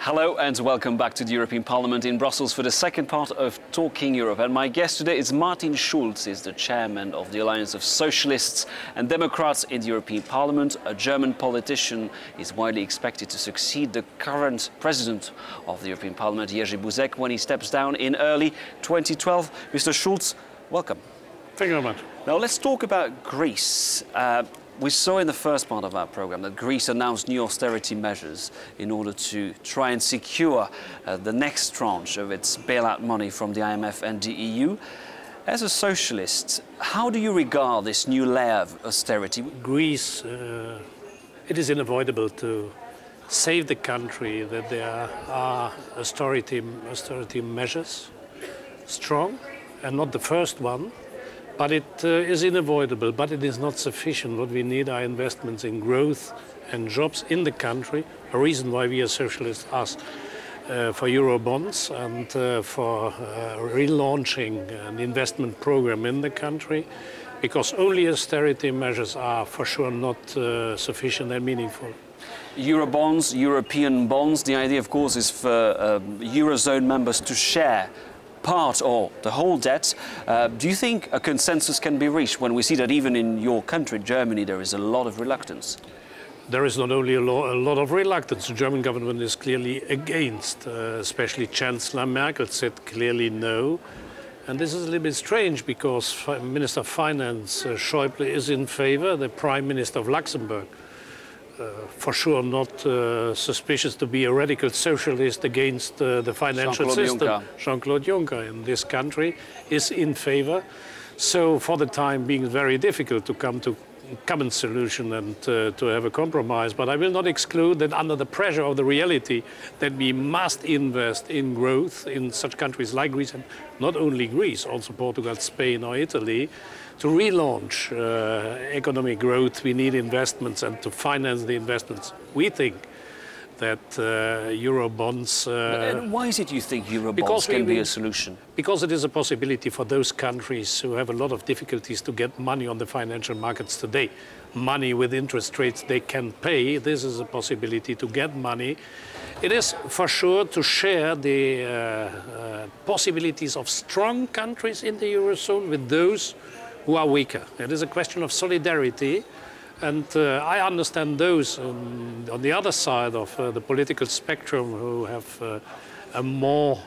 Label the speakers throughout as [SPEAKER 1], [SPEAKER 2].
[SPEAKER 1] Hello and welcome back to the European Parliament in Brussels for the second part of Talking Europe. And my guest today is Martin Schulz, is the chairman of the Alliance of Socialists and Democrats in the European Parliament. A German politician is widely expected to succeed the current president of the European Parliament, Jerzy Buzek, when he steps down in early 2012. Mr. Schulz, welcome.
[SPEAKER 2] Thank you very much.
[SPEAKER 1] Now let's talk about Greece. We saw in the first part of our programme that Greece announced new austerity measures in order to try and secure the next tranche of its bailout money from the IMF and the EU. As a socialist, how do you regard this new layer of austerity?
[SPEAKER 2] Greece, it is unavoidable to save the country that there are austerity measures, strong, and not the first one. But it is unavoidable, but it is not sufficient. What we need are investments in growth and jobs in the country, a reason why we as socialists ask for Euro bonds and for relaunching an investment program in the country, because only austerity measures are for sure not sufficient and meaningful.
[SPEAKER 1] Euro bonds, European bonds, the idea of course is for Eurozone members to share part or the whole debt. Do you think a consensus can be reached when we see that even in your country, Germany, there is a lot of reluctance?
[SPEAKER 2] There is not only a lot of reluctance. The German government is clearly against, especially Chancellor Merkel said clearly no. And this is a little bit strange because Minister of Finance Schäuble is in favor, the Prime Minister of Luxembourg, for sure not suspicious to be a radical socialist against the financial system. Jean-Claude Juncker in this country is in favor. So for the time being, it's very difficult to come to a common solution and to have a compromise. But I will not exclude that under the pressure of the reality that we must invest in growth in such countries like Greece, and not only Greece, also Portugal, Spain or Italy, to relaunch economic growth, we need investments, and to finance the investments, we think that Euro bonds...
[SPEAKER 1] And why is it you think Euro bonds can be a solution?
[SPEAKER 2] Because it is a possibility for those countries who have a lot of difficulties to get money on the financial markets today. Money with interest rates they can pay. This is a possibility to get money. It is for sure to share the possibilities of strong countries in the Eurozone with those who are weaker. It is a question of solidarity, and I understand those on the other side of the political spectrum who have a more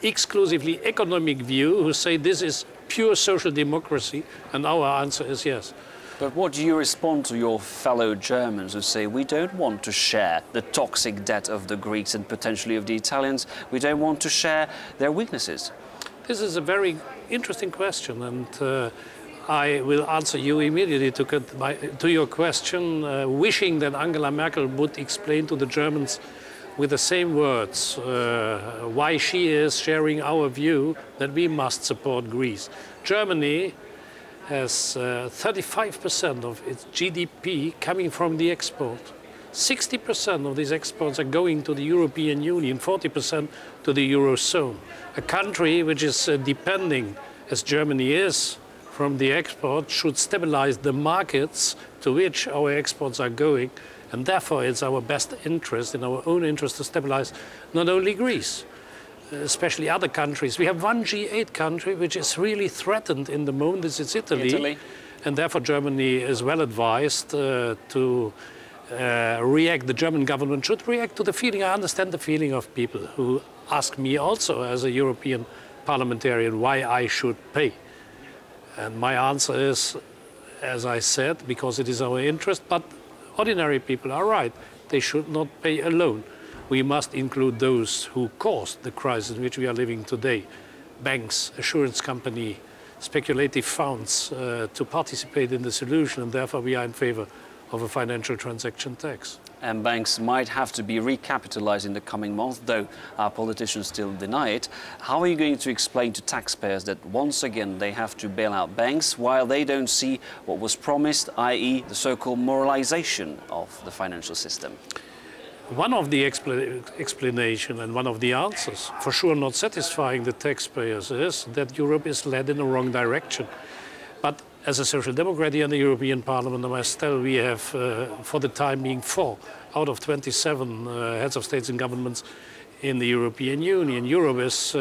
[SPEAKER 2] exclusively economic view, who say this is pure social democracy, and our answer is yes.
[SPEAKER 1] But what do you respond to your fellow Germans who say we don't want to share the toxic debt of the Greeks and potentially of the Italians, we don't want to share their weaknesses?
[SPEAKER 2] This is a very interesting question, and I will answer you immediately to your question, wishing that Angela Merkel would explain to the Germans with the same words why she is sharing our view that we must support Greece. Germany has 35% of its GDP coming from the export. 60% of these exports are going to the European Union, 40% to the Eurozone. A country which is depending, as Germany is, from the export should stabilize the markets to which our exports are going. And therefore, it's our best interest, in our own interest, to stabilize not only Greece, especially other countries. We have one G8 country which is really threatened in the moment, this is Italy. And therefore, Germany is well advised to react. The German government should react to the feeling. I understand the feeling of people who ask me also as a European parliamentarian why I should pay. And my answer is, as I said, because it is our interest, but ordinary people are right. They should not pay alone. We must include those who caused the crisis in which we are living today. Banks, assurance company, speculative funds to participate in the solution, and therefore we are in favor of a financial transaction tax.
[SPEAKER 1] And banks might have to be recapitalized in the coming months, though our politicians still deny it. How are you going to explain to taxpayers that once again they have to bail out banks while they don't see what was promised, i.e. the so-called moralization of the financial system?
[SPEAKER 2] One of the explanation and one of the answers, for sure not satisfying the taxpayers, is that Europe is led in the wrong direction. But As a Social Democrat here in the European Parliament, I must tell we have, for the time being, 4 out of 27 heads of states and governments in the European Union. Europe is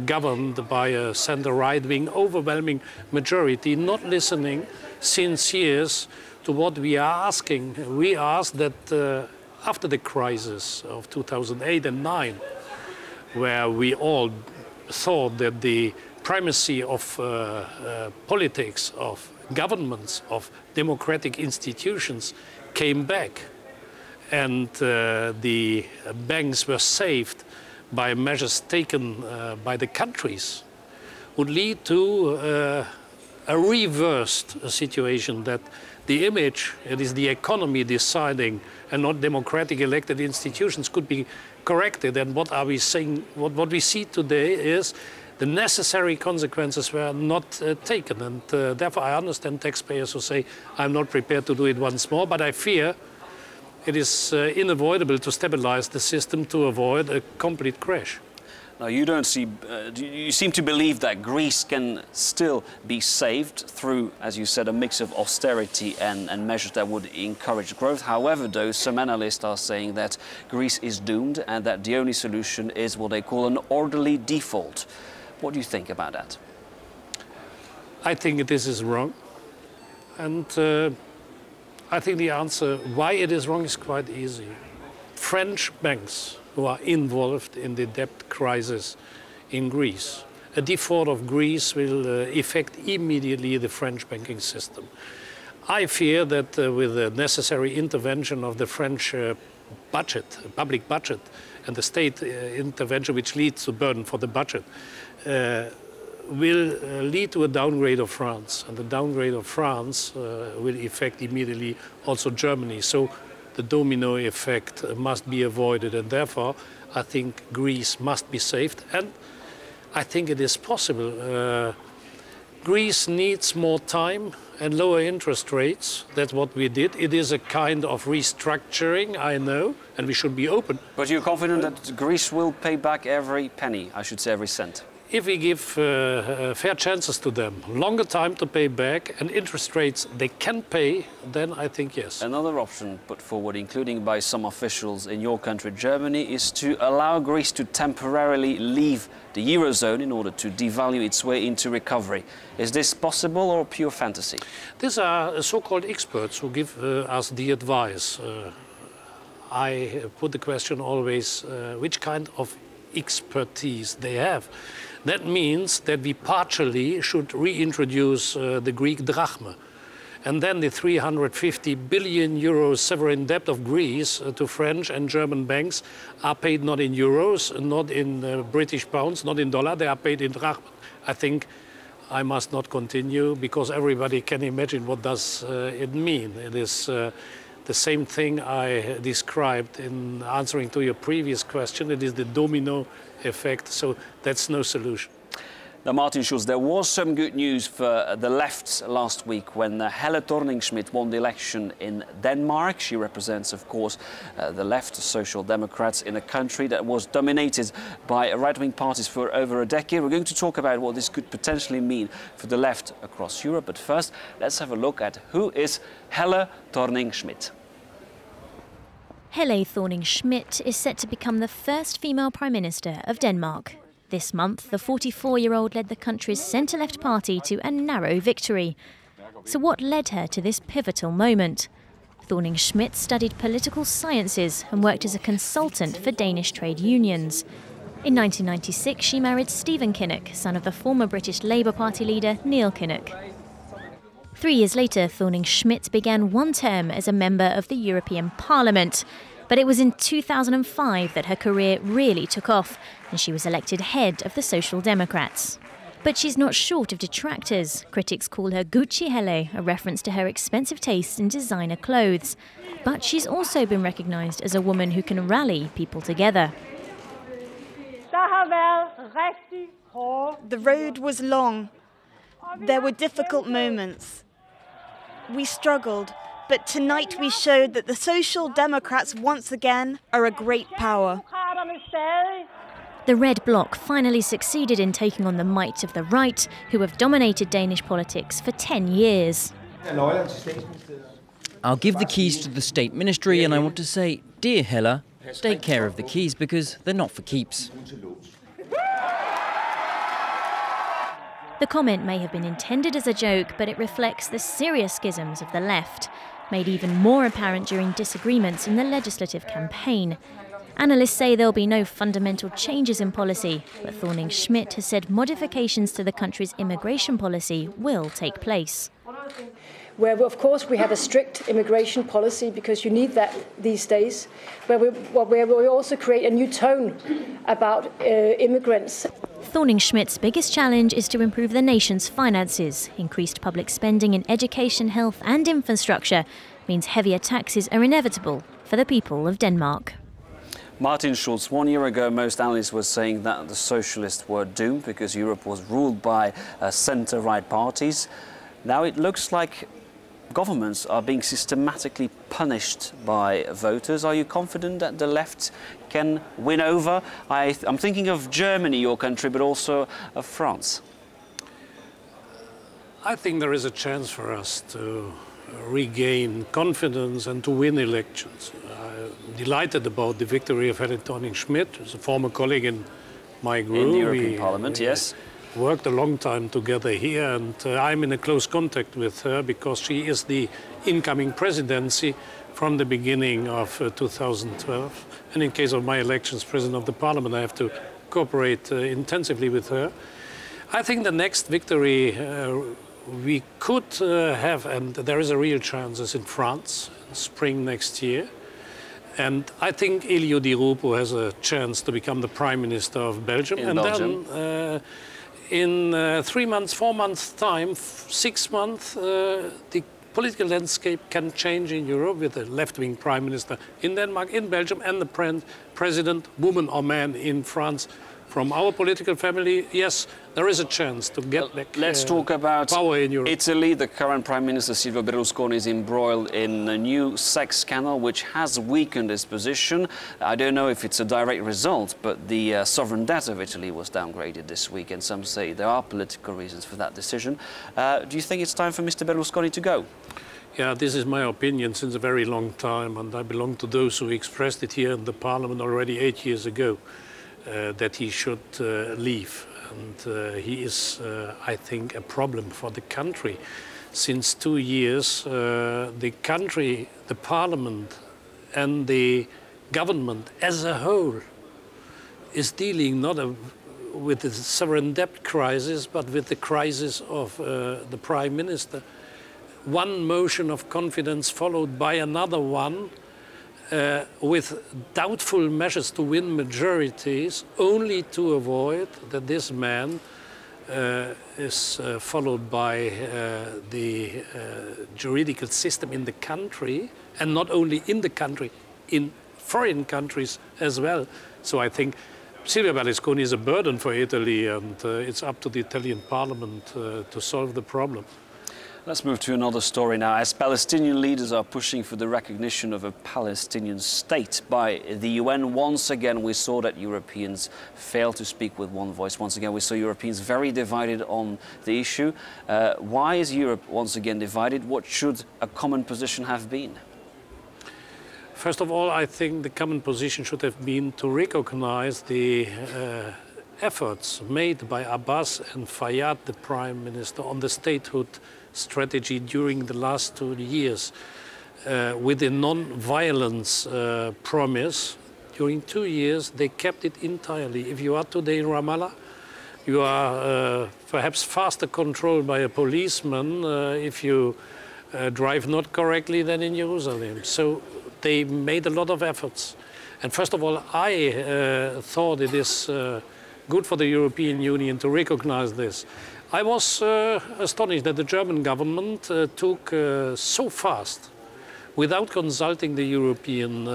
[SPEAKER 2] governed by a center-right-wing overwhelming majority, not listening since years to what we are asking. We ask that after the crisis of 2008 and 2009, where we all thought that the primacy of politics, of governments, of democratic institutions came back, and the banks were saved by measures taken by the countries, would lead to a reversed situation, that the image, it is the economy deciding and not democratic elected institutions, could be corrected. And what are we saying? What we see today is the necessary consequences were not taken. And therefore I understand taxpayers who say, I'm not prepared to do it once more, but I fear it is unavoidable to stabilize the system to avoid a complete crash.
[SPEAKER 1] Now, you seem to believe that Greece can still be saved through, as you said, a mix of austerity and measures that would encourage growth. However, though, some analysts are saying that Greece is doomed and that the only solution is what they call an orderly default. What do you think about that?
[SPEAKER 2] I think this is wrong. And I think the answer why it is wrong is quite easy. French banks who are involved in the debt crisis in Greece. A default of Greece will affect immediately the French banking system. I fear that with the necessary intervention of the French budget, public budget, and the state intervention which leads to burden for the budget, will lead to a downgrade of France. And the downgrade of France will affect immediately also Germany. So the domino effect must be avoided, and therefore I think Greece must be saved, and I think it is possible. Greece needs more time and lower interest rates. That's what we did. It is a kind of restructuring, I know, and we should be open.
[SPEAKER 1] But you're confident that Greece will pay back every penny, I should say every cent?
[SPEAKER 2] If we give fair chances to them, longer time to pay back and interest rates they can pay, then I think yes.
[SPEAKER 1] Another option put forward, including by some officials in your country, Germany, is to allow Greece to temporarily leave the Eurozone in order to devalue its way into recovery. Is this possible or pure fantasy?
[SPEAKER 2] These are so-called experts who give us the advice. I put the question always, which kind of expertise they have. That means that we partially should reintroduce the Greek drachma. And then the 350 billion euros sovereign debt of Greece to French and German banks are paid not in euros, not in British pounds, not in dollar, they are paid in drachma. I think I must not continue because everybody can imagine what does it mean. It is the same thing I described in answering to your previous question. It is the domino effect, so that's no solution.
[SPEAKER 1] Now, Martin Schulz, there was some good news for the left last week when Helle Thorning-Schmidt won the election in Denmark. She represents, of course, the left Social Democrats in a country that was dominated by right-wing parties for over a decade. We're going to talk about what this could potentially mean for the left across Europe. But first, let's have a look at who is Helle Thorning-Schmidt.
[SPEAKER 3] Helle Thorning-Schmidt is set to become the first female Prime Minister of Denmark. This month, the 44-year-old led the country's centre-left party to a narrow victory. So what led her to this pivotal moment? Thorning-Schmidt studied political sciences and worked as a consultant for Danish trade unions. In 1996, she married Stephen Kinnock, son of the former British Labour Party leader Neil Kinnock. 3 years later, Thorning-Schmidt began one term as a member of the European Parliament. But it was in 2005 that her career really took off, and she was elected head of the Social Democrats. But she's not short of detractors. Critics call her Gucci Helle, a reference to her expensive taste in designer clothes. But she's also been recognised as a woman who can rally people together.
[SPEAKER 4] The road was long. There were difficult moments. We struggled. But tonight we showed that the Social Democrats once again are a great power.
[SPEAKER 3] The Red Bloc finally succeeded in taking on the might of the right, who have dominated Danish politics for 10 years.
[SPEAKER 5] I'll give the keys to the State Ministry, and I want to say, dear Helle, take care of the keys because they're not for keeps.
[SPEAKER 3] The comment may have been intended as a joke, but it reflects the serious schisms of the left, made even more apparent during disagreements in the legislative campaign. Analysts say there'll be no fundamental changes in policy, but Thorning-Schmidt has said modifications to the country's immigration policy will take place.
[SPEAKER 6] Where, of course, we have a strict immigration policy because you need that these days, where we also create a new tone about immigrants.
[SPEAKER 3] Thorning-Schmidt's biggest challenge is to improve the nation's finances. Increased public spending in education, health and infrastructure means heavier taxes are inevitable for the people of Denmark.
[SPEAKER 1] Martin Schulz, 1 year ago, most analysts were saying that the socialists were doomed because Europe was ruled by centre-right parties. Now it looks like governments are being systematically punished by voters. Are you confident that the left can win over? I'm thinking of Germany, your country, but also of France.
[SPEAKER 2] I think there is a chance for us to regain confidence and to win elections. I'm delighted about the victory of Helle Thorning-Schmidt, who's a former colleague in my group.
[SPEAKER 1] In the European Parliament, yes.
[SPEAKER 2] Worked a long time together here, and I'm in a close contact with her because she is the incoming presidency from the beginning of 2012. And in case of my elections, President of the Parliament, I have to cooperate intensively with her. I think the next victory we could have, and there is a real chance, is in France, spring next year. And I think Elio Di Rupo has a chance to become the Prime Minister of Belgium. Then in 3 months, 4 months' time, 6 months, the political landscape can change in Europe with a left-wing Prime Minister in Denmark, in Belgium, and the President, woman or man, in France. From our political family, yes, there is a chance to get back
[SPEAKER 1] Let's talk about
[SPEAKER 2] power in Europe.
[SPEAKER 1] Italy. The current Prime Minister, Silvio Berlusconi, is embroiled in a new sex scandal which has weakened his position. I don't know if it's a direct result, but the sovereign debt of Italy was downgraded this week, and some say there are political reasons for that decision. Do you think it's time for Mr. Berlusconi to go?
[SPEAKER 2] Yeah, this is my opinion since a very long time, and I belong to those who expressed it here in the Parliament already 8 years ago. That he should leave. And he is, I think, a problem for the country. Since 2 years, the country, the Parliament and the government as a whole is dealing not with the sovereign debt crisis, but with the crisis of the Prime Minister. One motion of confidence followed by another one, with doubtful measures to win majorities, only to avoid that this man is followed by the juridical system in the country, and not only in the country, in foreign countries as well. So I think Silvio Berlusconi is a burden for Italy, and it's up to the Italian Parliament to solve the problem.
[SPEAKER 1] Let's move to another story now. As Palestinian leaders are pushing for the recognition of a Palestinian state by the UN, once again we saw that Europeans failed to speak with one voice. Once again we saw Europeans very divided on the issue. Why is Europe once again divided? What should a common position have been?
[SPEAKER 2] First of all, I think the common position should have been to recognize the efforts made by Abbas and Fayyad, the Prime Minister, on the statehood strategy during the last 2 years, with a non-violence promise. During 2 years, they kept it entirely. If you are today in Ramallah, you are perhaps faster controlled by a policeman if you drive not correctly than in Jerusalem. So they made a lot of efforts. And first of all, I thought it is good for the European Union to recognize this. I was astonished that the German government took so fast, without consulting the European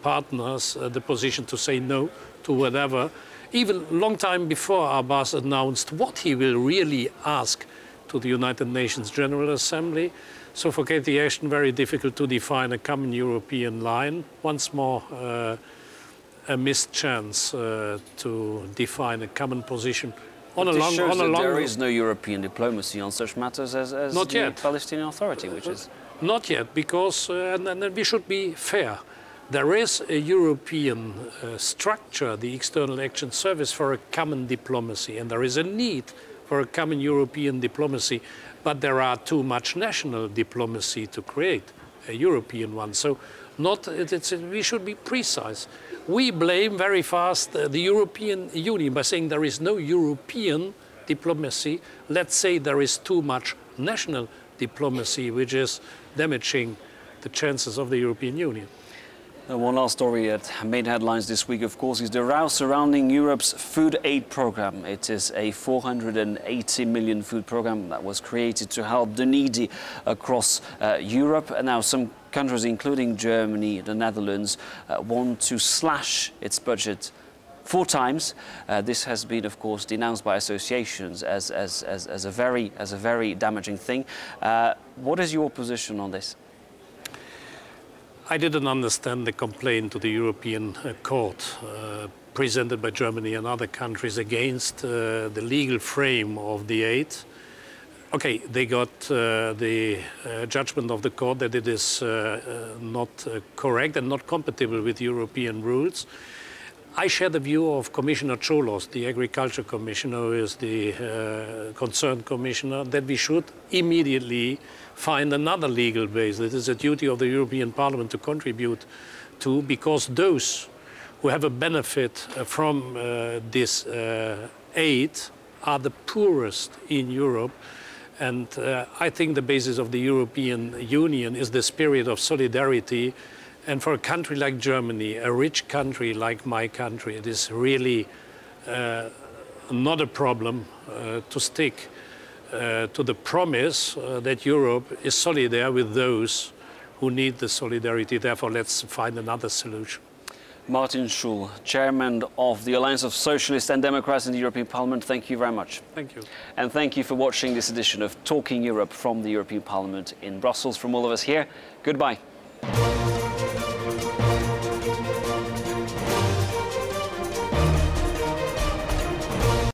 [SPEAKER 2] partners, the position to say no to whatever, even a long time before Abbas announced what he will really ask to the United Nations General Assembly. So for Cathy Ashton, very difficult to define a common European line. Once more, a missed chance to define a common position on
[SPEAKER 1] But
[SPEAKER 2] a
[SPEAKER 1] this shows that
[SPEAKER 2] long.
[SPEAKER 1] there is no European diplomacy on such matters as
[SPEAKER 2] Not
[SPEAKER 1] the
[SPEAKER 2] yet.
[SPEAKER 1] Palestinian Authority, which is...
[SPEAKER 2] Not yet, because and we should be fair. There is a European structure, the External Action Service, for a common diplomacy, and there is a need for a common European diplomacy, but there are too much national diplomacy to create a European one. So we should be precise. We blame very fast the European Union by saying there is no European diplomacy. Let's say there is too much national diplomacy, which is damaging the chances of the European Union.
[SPEAKER 1] One last story that made headlines this week, of course, is the row surrounding Europe's food aid program. It is a 480 million food program that was created to help the needy across Europe. And now some countries, including Germany, the Netherlands, want to slash its budget 4 times. This has been, of course, denounced by associations as a very damaging thing. What is your position on this?
[SPEAKER 2] I didn't understand the complaint to the European Court presented by Germany and other countries against the legal frame of the aid. Okay, they got the judgment of the court that it is not correct and not compatible with European rules. I share the view of Commissioner Cholos, the Agriculture Commissioner, who is the concerned commissioner, that we should immediately find another legal base. It is a duty of the European Parliament to contribute to, because those who have a benefit from this aid are the poorest in Europe. And I think the basis of the European Union is the spirit of solidarity. And for a country like Germany, a rich country like my country, it is really not a problem to stick to the promise that Europe is solidar with those who need the solidarity. Therefore, let's find another solution.
[SPEAKER 1] Martin Schulz, Chairman of the Alliance of Socialists and Democrats in the European Parliament, thank you very much.
[SPEAKER 2] Thank you.
[SPEAKER 1] And thank you for watching this edition of Talking Europe from the European Parliament in Brussels. From all of us here, goodbye.